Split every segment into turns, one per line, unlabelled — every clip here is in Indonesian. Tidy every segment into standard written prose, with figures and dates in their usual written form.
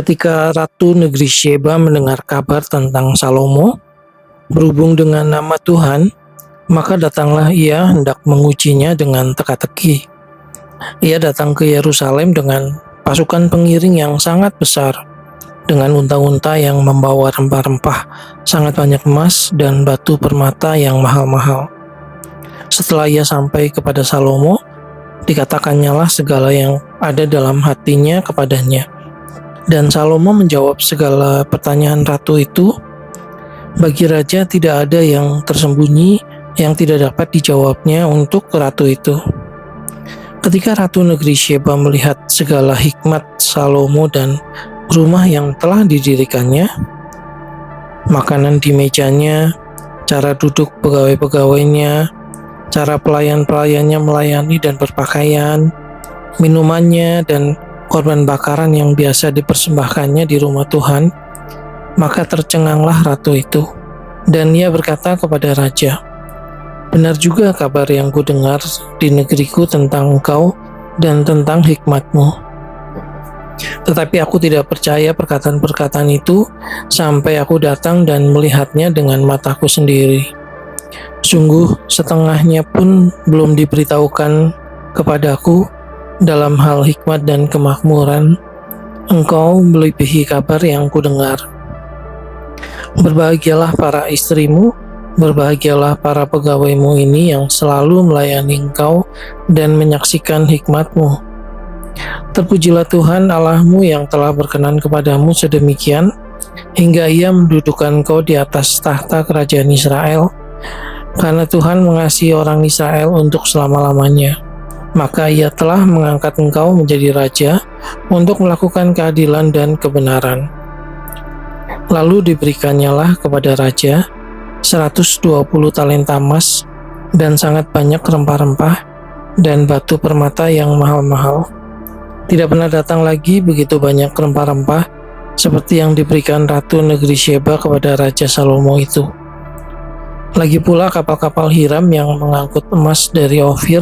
Ketika Ratu Negeri Sheba mendengar kabar tentang Salomo berhubung dengan nama Tuhan, maka datanglah ia hendak mengujinya dengan teka-teki. Ia datang ke Yerusalem dengan pasukan pengiring yang sangat besar, dengan unta-unta yang membawa rempah-rempah, sangat banyak emas dan batu permata yang mahal-mahal. Setelah ia sampai kepada Salomo, dikatakannya lah segala yang ada dalam hatinya kepadanya. Dan Salomo menjawab segala pertanyaan ratu itu. Bagi raja tidak ada yang tersembunyi yang tidak dapat dijawabnya untuk ratu itu. Ketika Ratu Negeri Sheba melihat segala hikmat Salomo dan rumah yang telah didirikannya, makanan di mejanya, cara duduk pegawai-pegawainya, cara pelayan-pelayannya melayani dan berpakaian, minumannya dan korban bakaran yang biasa dipersembahkannya di rumah Tuhan, maka tercenganglah ratu itu. Dan ia berkata kepada raja, "Benar juga kabar yang kudengar di negeriku tentang engkau dan tentang hikmatmu. Tetapi aku tidak percaya perkataan-perkataan itu sampai aku datang dan melihatnya dengan mataku sendiri. Sungguh setengahnya pun belum diberitahukan kepadaku dalam hal hikmat dan kemakmuran. Engkau melebihi kabar yang kudengar. Berbahagialah para istrimu, berbahagialah para pegawaimu ini yang selalu melayani engkau dan menyaksikan hikmatmu. Terpujilah Tuhan Allahmu yang telah berkenan kepadamu sedemikian, hingga ia mendudukkan engkau di atas tahta kerajaan Israel. Karena Tuhan mengasihi orang Israel untuk selama-lamanya, maka ia telah mengangkat engkau menjadi raja untuk melakukan keadilan dan kebenaran." Lalu diberikannya kepada raja 120 talenta emas dan sangat banyak rempah-rempah dan batu permata yang mahal-mahal. Tidak pernah datang lagi begitu banyak rempah-rempah seperti yang diberikan Ratu Negeri Sheba kepada Raja Salomo itu. Lagi pula kapal-kapal Hiram yang mengangkut emas dari Ofir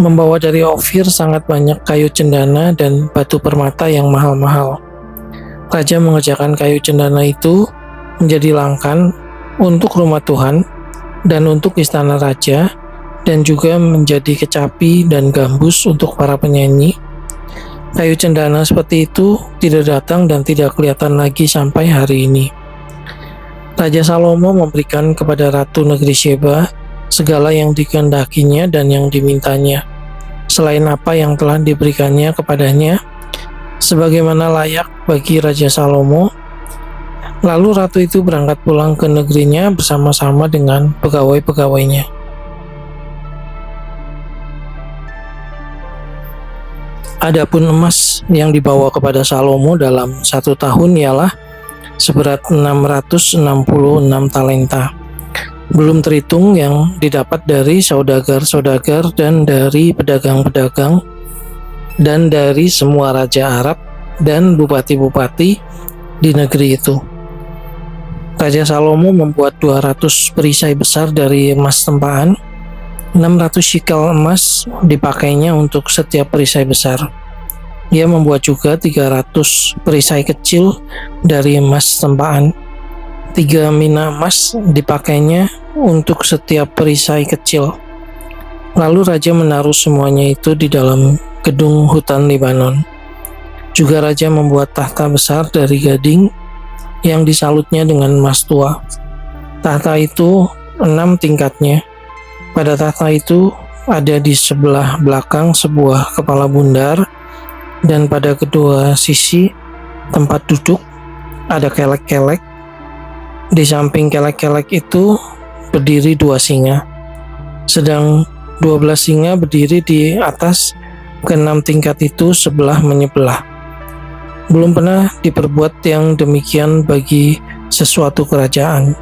membawa dari Ofir sangat banyak kayu cendana dan batu permata yang mahal-mahal. Raja mengerjakan kayu cendana itu menjadi langkan untuk rumah Tuhan dan untuk istana raja, dan juga menjadi kecapi dan gambus untuk para penyanyi. Kayu cendana seperti itu tidak datang dan tidak kelihatan lagi sampai hari ini. Raja Salomo memberikan kepada Ratu Negeri Sheba segala yang dikehendakinya dan yang dimintanya, selain apa yang telah diberikannya kepadanya, sebagaimana layak bagi Raja Salomo. Lalu ratu itu berangkat pulang ke negerinya bersama-sama dengan pegawai-pegawainya. Adapun emas yang dibawa kepada Salomo dalam 1 tahun ialah seberat 666 talenta, belum terhitung yang didapat dari saudagar-saudagar dan dari pedagang-pedagang dan dari semua raja Arab dan bupati-bupati di negeri itu. Raja Salomo membuat 200 perisai besar dari emas tempaan. 600 shikel emas dipakainya untuk setiap perisai besar. Ia membuat juga 300 perisai kecil dari emas tempaan. 3 mina emas dipakainya untuk setiap perisai kecil. Lalu raja menaruh semuanya itu di dalam gedung hutan Libanon. Juga raja membuat tahta besar dari gading yang disalutnya dengan emas tua. Tahta itu 6 tingkatnya. Pada tahta itu ada di sebelah belakang sebuah kepala bundar, dan pada kedua sisi tempat duduk ada kelek-kelek. Di samping kelek-kelek itu berdiri 2 singa, sedang 12 singa berdiri di atas ke-6 tingkat itu sebelah menyebelah. Belum pernah diperbuat yang demikian bagi sesuatu kerajaan.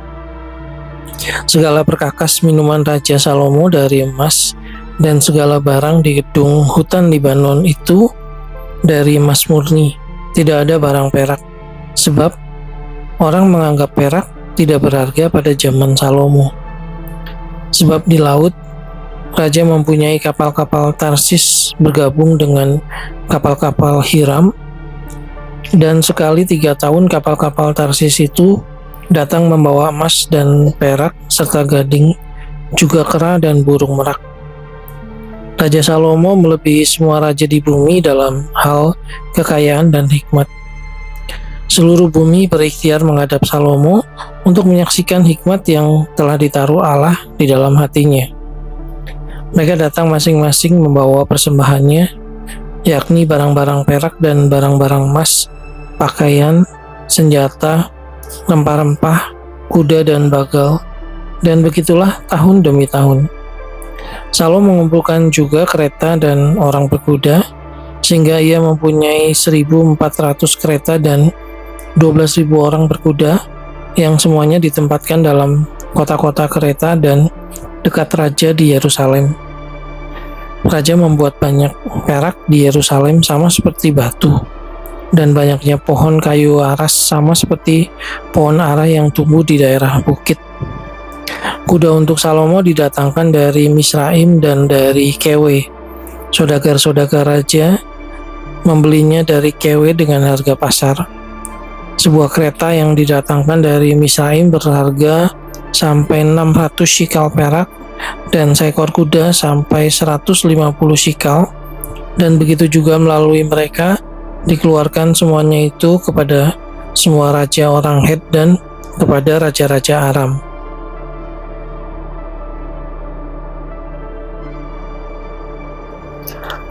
Segala perkakas minuman Raja Salomo dari emas, dan segala barang di gedung hutan Libanon itu dari emas murni. Tidak ada barang perak, sebab orang menganggap perak tidak berharga pada zaman Salomo. Sebab di laut raja mempunyai kapal-kapal Tarsis bergabung dengan kapal-kapal Hiram Dan sekali 3 tahun kapal-kapal Tarsis itu datang membawa emas dan perak serta gading, juga kera dan burung merak. Raja Salomo melebihi semua raja di bumi dalam hal kekayaan dan hikmat. Seluruh bumi berikhtiar menghadap Salomo untuk menyaksikan hikmat yang telah ditaruh Allah di dalam hatinya. Mereka datang masing-masing membawa persembahannya, yakni barang-barang perak dan barang-barang emas, pakaian, senjata, rempah-rempah, kuda dan bagal, dan begitulah tahun demi tahun. Salomo mengumpulkan juga kereta dan orang berkuda, sehingga ia mempunyai 1.400 kereta dan 12.000 orang berkuda, yang semuanya ditempatkan dalam kota-kota kereta dan dekat raja di Yerusalem. Raja membuat banyak perak di Yerusalem sama seperti batu, dan banyaknya pohon kayu aras sama seperti pohon ara yang tumbuh di daerah bukit. Kuda untuk Salomo didatangkan dari Misraim dan dari Kewe. Saudagar-saudagar raja membelinya dari Kewe dengan harga pasar. Sebuah kereta yang didatangkan dari Misraim berharga sampai 600 shikal perak, dan seekor kuda sampai 150 shikal, dan begitu juga melalui mereka dikeluarkan semuanya itu kepada semua raja orang Het dan kepada raja-raja Aram.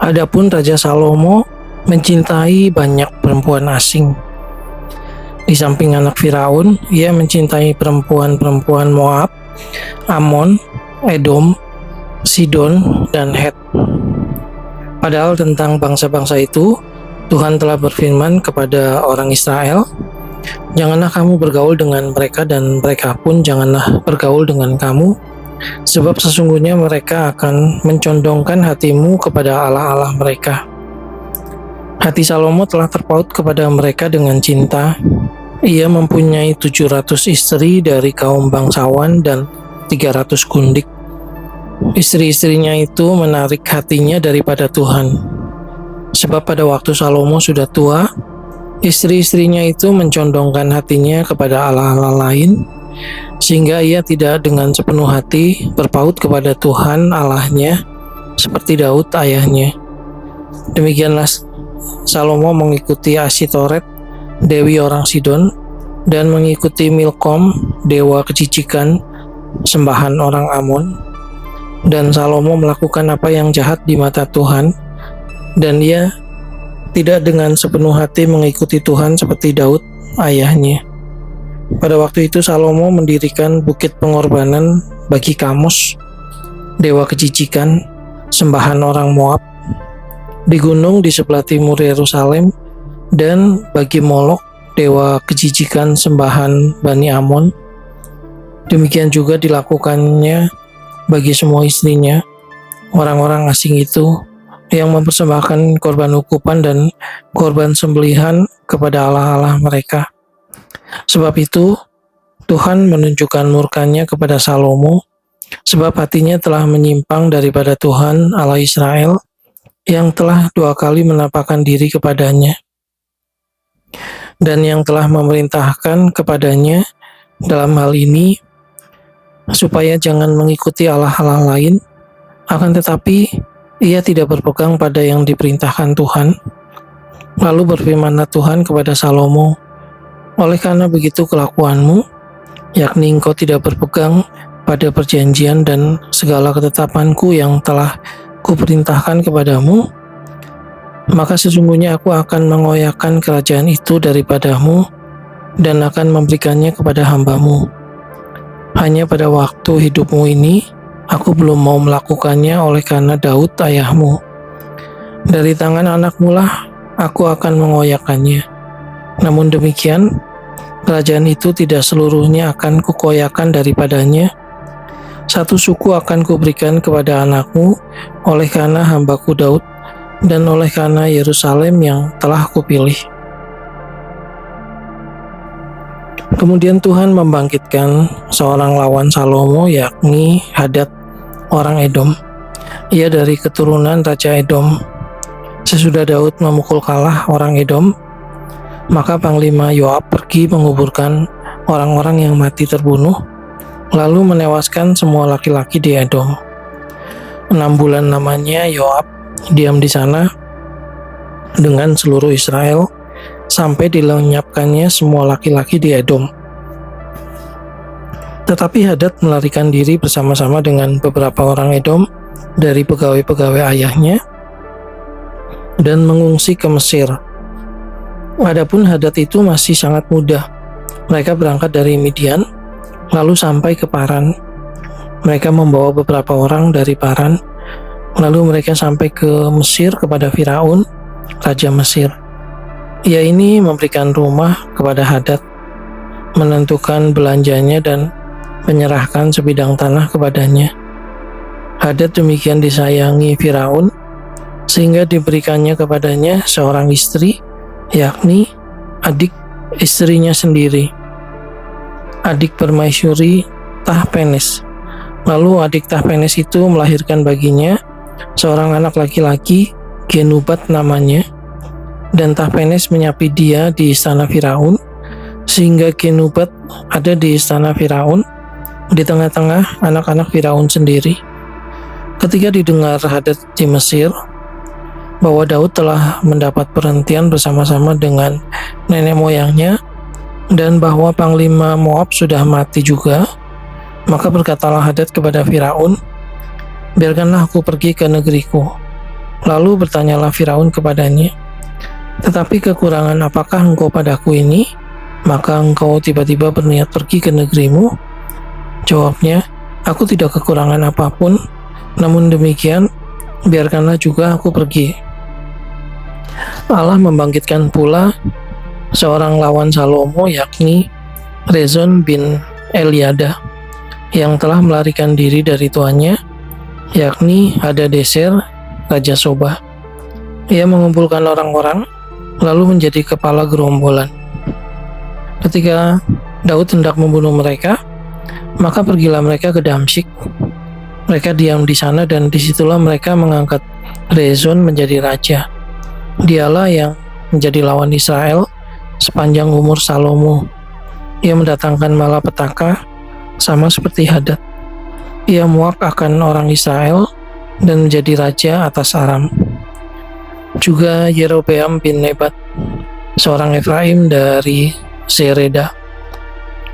Adapun Raja Salomo mencintai banyak perempuan asing. Di samping anak Firaun, ia mencintai perempuan-perempuan Moab, Amon, Edom, Sidon, dan Het. Padahal tentang bangsa-bangsa itu, Tuhan telah berfirman kepada orang Israel, "Janganlah kamu bergaul dengan mereka dan mereka pun janganlah bergaul dengan kamu, sebab sesungguhnya mereka akan mencondongkan hatimu kepada allah-allah mereka." Hati Salomo telah terpaut kepada mereka dengan cinta. Ia mempunyai 700 istri dari kaum bangsawan dan 300 gundik. Istri-istrinya itu menarik hatinya daripada Tuhan. Sebab pada waktu Salomo sudah tua, istri-istrinya itu mencondongkan hatinya kepada allah-allah lain, sehingga ia tidak dengan sepenuh hati berpaut kepada Tuhan Allahnya seperti Daud ayahnya. Demikianlah Salomo mengikuti Asitoret, dewi orang Sidon, dan mengikuti Milkom, dewa kejijikan, sembahan orang Amon. Dan Salomo melakukan apa yang jahat di mata Tuhan, dan ia tidak dengan sepenuh hati mengikuti Tuhan seperti Daud ayahnya. Pada waktu itu Salomo mendirikan bukit pengorbanan bagi Kamos, dewa kejijikan, sembahan orang Moab, di gunung di sebelah timur Yerusalem, dan bagi Molok, dewa kejijikan sembahan Bani Amon. Demikian juga dilakukannya bagi semua istrinya, orang-orang asing itu, yang mempersembahkan korban hukuman dan korban sembelihan kepada allah-allah mereka. Sebab itu, Tuhan menunjukkan murkanya kepada Salomo, sebab hatinya telah menyimpang daripada Tuhan Allah Israel, yang telah 2 kali menampakkan diri kepadanya, dan yang telah memerintahkan kepadanya dalam hal ini, supaya jangan mengikuti allah-allah lain, akan tetapi ia tidak berpegang pada yang diperintahkan Tuhan. Lalu berfirmanlah Tuhan kepada Salomo, "Oleh karena begitu kelakuanmu, yakni engkau tidak berpegang pada perjanjian dan segala ketetapanku yang telah kuperintahkan kepadamu, maka sesungguhnya aku akan mengoyakkan kerajaan itu daripadamu dan akan memberikannya kepada hambamu. Hanya pada waktu hidupmu ini, aku belum mau melakukannya oleh karena Daud ayahmu. Dari tangan anakmu lah aku akan mengoyakkannya. Namun demikian, kerajaan itu tidak seluruhnya akan kukoyakkan daripadanya. 1 suku akan kuberikan kepada anakmu oleh karena hambaku Daud dan oleh karena Yerusalem yang telah kupilih." Kemudian Tuhan membangkitkan seorang lawan Salomo, yakni Hadad orang Edom. Ia dari keturunan Raja Edom. Sesudah Daud memukul kalah orang Edom, Maka Panglima Yoab pergi menguburkan orang-orang yang mati terbunuh, lalu menewaskan semua laki-laki di Edom. 6 bulan lamanya Yoab diam di sana dengan seluruh Israel sampai dilenyapkannya semua laki-laki di Edom. Tetapi Hadad melarikan diri bersama-sama dengan beberapa orang Edom dari pegawai-pegawai ayahnya dan mengungsi ke Mesir. Adapun Hadad itu masih sangat muda. Mereka berangkat dari Midian, lalu sampai ke Paran. Mereka membawa beberapa orang dari Paran, lalu mereka sampai ke Mesir kepada Firaun, Raja Mesir. Ia ini memberikan rumah kepada Hadad, menentukan belanjanya dan menyerahkan sebidang tanah kepadanya. Hadad demikian disayangi Firaun, sehingga diberikannya kepadanya seorang istri, yakni adik istrinya sendiri, adik permaisuri Tahpenes. Lalu adik Tahpenes itu melahirkan baginya seorang anak laki-laki, Genubat namanya, dan Tahpenes menyapi dia di istana Firaun, sehingga Genubat ada di istana Firaun, di tengah-tengah anak-anak Firaun sendiri. Ketika didengar Hadad di Mesir bahwa Daud telah mendapat perhentian bersama-sama dengan nenek moyangnya dan bahwa Panglima Moab sudah mati juga, maka berkatalah Hadad kepada Firaun, "Biarkanlah aku pergi ke negeriku." Lalu bertanyalah Firaun kepadanya, "Tetapi kekurangan apakah engkau padaku ini, maka engkau tiba-tiba berniat pergi ke negerimu?" Jawabnya, "Aku tidak kekurangan apapun, namun demikian, biarkanlah juga aku pergi." Allah membangkitkan pula seorang lawan Salomo, yakni Rezon bin Eliada, yang telah melarikan diri dari tuannya, yakni Hadadezer, Raja Soba. Ia mengumpulkan orang-orang, lalu menjadi kepala gerombolan. Ketika Daud hendak membunuh mereka, maka pergilah mereka ke Damsyik. Mereka diam di sana dan disitulah mereka mengangkat Rezon menjadi raja. Dialah yang menjadi lawan Israel sepanjang umur Salomo. Ia mendatangkan malapetaka sama seperti Hadad. Ia muak akan orang Israel dan menjadi raja atas Aram. Juga Yerobeam bin Nebat, seorang Efraim dari Sereda,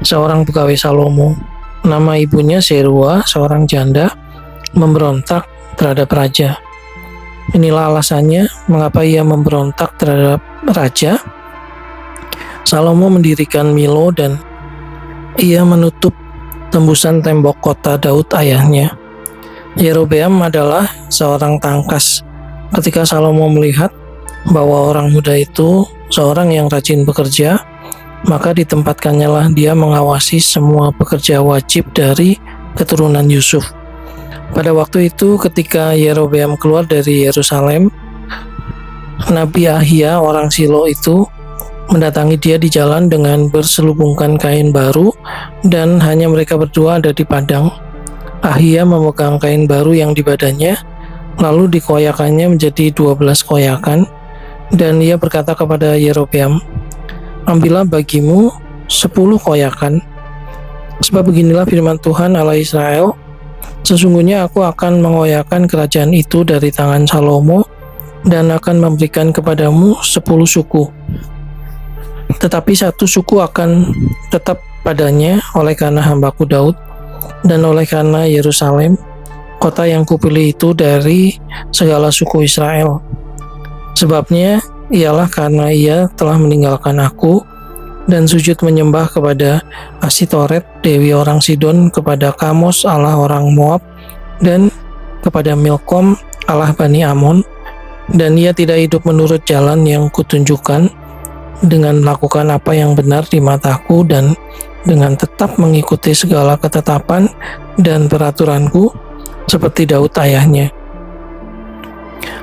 seorang pegawai Salomo, nama ibunya Serua, seorang janda, memberontak terhadap raja. Inilah alasannya mengapa ia memberontak terhadap raja. Salomo mendirikan Milo dan ia menutup tembusan tembok kota Daud ayahnya. Yerobeam adalah seorang tangkas. Ketika Salomo melihat bahwa orang muda itu seorang yang rajin bekerja, maka ditempatkannya lah dia mengawasi semua pekerja wajib dari keturunan Yusuf. Pada waktu itu ketika Yerobeam keluar dari Yerusalem, Nabi Ahia orang Silo itu mendatangi dia di jalan dengan berselubungkan kain baru, dan hanya mereka berdua ada di padang. Ahia memegang kain baru yang di badannya, lalu dikoyakannya menjadi 12 koyakan, dan ia berkata kepada Yerobeam, "Ambillah bagimu 10 koyakan, sebab beginilah firman Tuhan Allah Israel, sesungguhnya aku akan mengoyakkan kerajaan itu dari tangan Salomo dan akan memberikan kepadamu 10 suku. Tetapi 1 suku akan tetap padanya oleh karena hambaku Daud dan oleh karena Yerusalem, kota yang kupilih itu dari segala suku Israel. Sebabnya ialah karena ia telah meninggalkan aku dan sujud menyembah kepada Asitoret, dewi orang Sidon, kepada Kamos, Allah orang Moab, dan kepada Milkom, Allah Bani Amon, dan ia tidak hidup menurut jalan yang kutunjukkan dengan melakukan apa yang benar di mataku dan dengan tetap mengikuti segala ketetapan dan peraturanku seperti Daud ayahnya.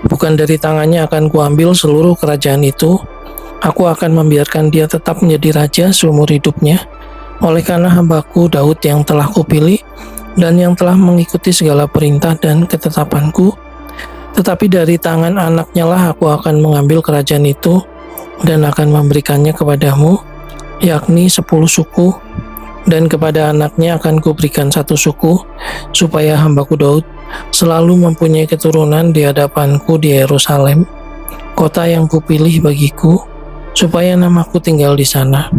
Bukan dari tangannya akan kuambil seluruh kerajaan itu, aku akan membiarkan dia tetap menjadi raja seumur hidupnya, oleh karena hambaku Daud yang telah kupilih dan yang telah mengikuti segala perintah dan ketetapanku. Tetapi dari tangan anaknya lah aku akan mengambil kerajaan itu, dan akan memberikannya kepadamu, yakni 10 suku, dan kepada anaknya akan kuberikan 1 suku, supaya hambaku Daud selalu mempunyai keturunan di hadapanku di Yerusalem, kota yang kupilih bagiku, supaya namaku tinggal di sana.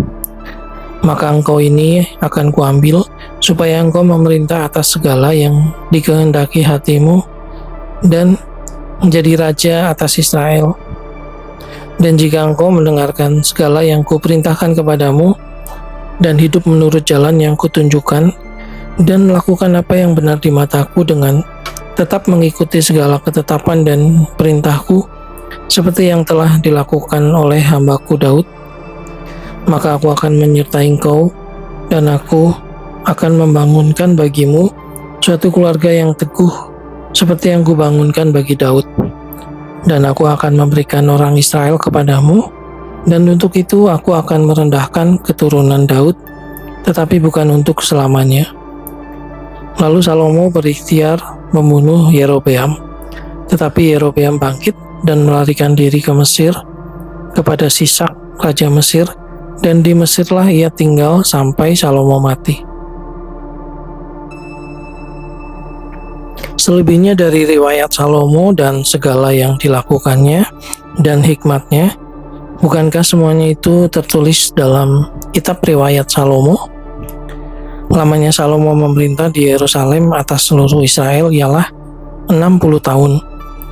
Maka engkau ini akan kuambil, supaya engkau memerintah atas segala yang dikehendaki hatimu, dan menjadi raja atas Israel. Dan jika engkau mendengarkan segala yang kuperintahkan kepadamu, dan hidup menurut jalan yang kutunjukkan, dan melakukan apa yang benar di mataku dengan tetap mengikuti segala ketetapan dan perintahku, seperti yang telah dilakukan oleh hambaku Daud, maka aku akan menyertai engkau, dan aku akan membangunkan bagimu suatu keluarga yang teguh, seperti yang kubangunkan bagi Daud. Dan aku akan memberikan orang Israel kepadamu, dan untuk itu aku akan merendahkan keturunan Daud, tetapi bukan untuk selamanya. Lalu Salomo berikhtiar membunuh Yerobeam, tetapi Yerobeam bangkit dan melarikan diri ke Mesir, kepada Sisak, raja Mesir, dan di Mesirlah ia tinggal sampai Salomo mati. Selebihnya dari riwayat Salomo dan segala yang dilakukannya dan hikmatnya, bukankah semuanya itu tertulis dalam kitab riwayat Salomo? Lamanya Salomo memerintah di Yerusalem atas seluruh Israel ialah 60 tahun.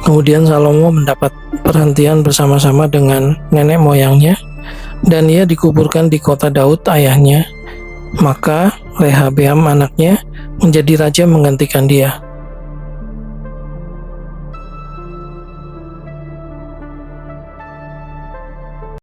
Kemudian Salomo mendapat perhentian bersama-sama dengan nenek moyangnya, dan ia dikuburkan di kota Daud ayahnya. Maka Rehabeam anaknya menjadi raja menggantikan dia.